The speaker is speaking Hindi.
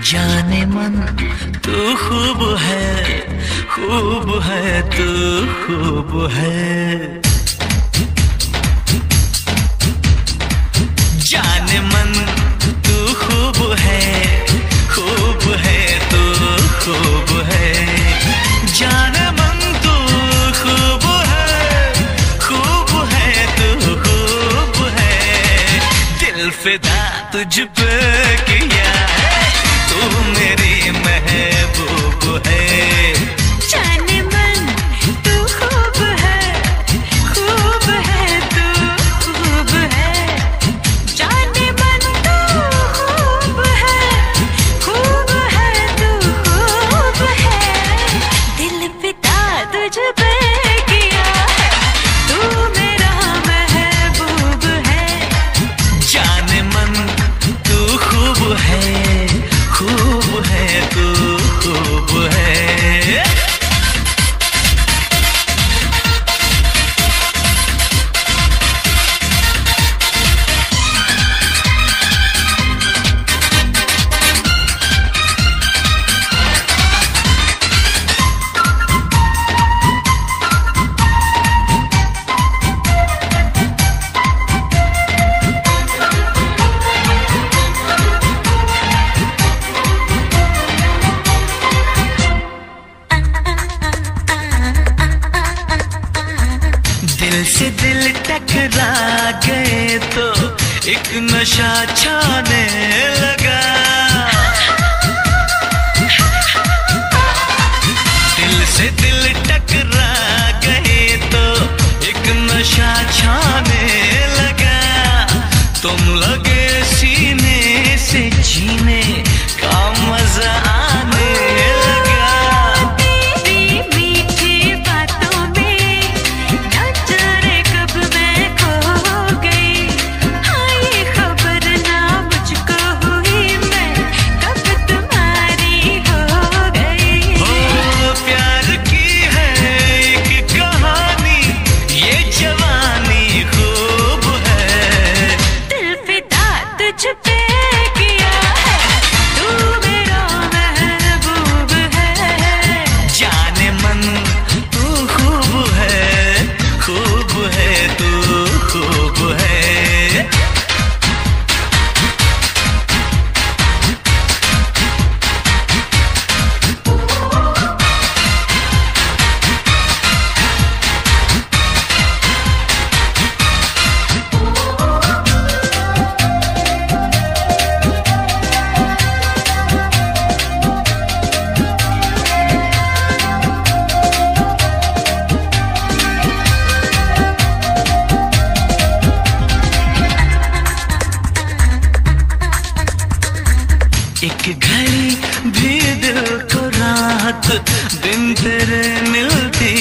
जाने मन तू खूब है तू खूब है। जाने मन तू खूब है तू खूब है। जाने मन तू खूब है तू खूब है। दिल फिदा तुझ पे किया है, तू मेरी महबूब है। जाने मन तू खूब है तू खूब है। जाने मन तू खूब है तू खूब है। दिल फिदा तुझ पे किया है, तू मेरा महबूब है। जाने मन तू खूब है तू खूब है। दिल से दिल टकरा गए तो एक नशा छाने लगा। दिल से दिल टकरा गए तो एक नशा छाने लगा। तुम लगे सीने से जीने का मजा आने लगा। एक घड़ी भी दिल को राहत दिन तेरे मिलती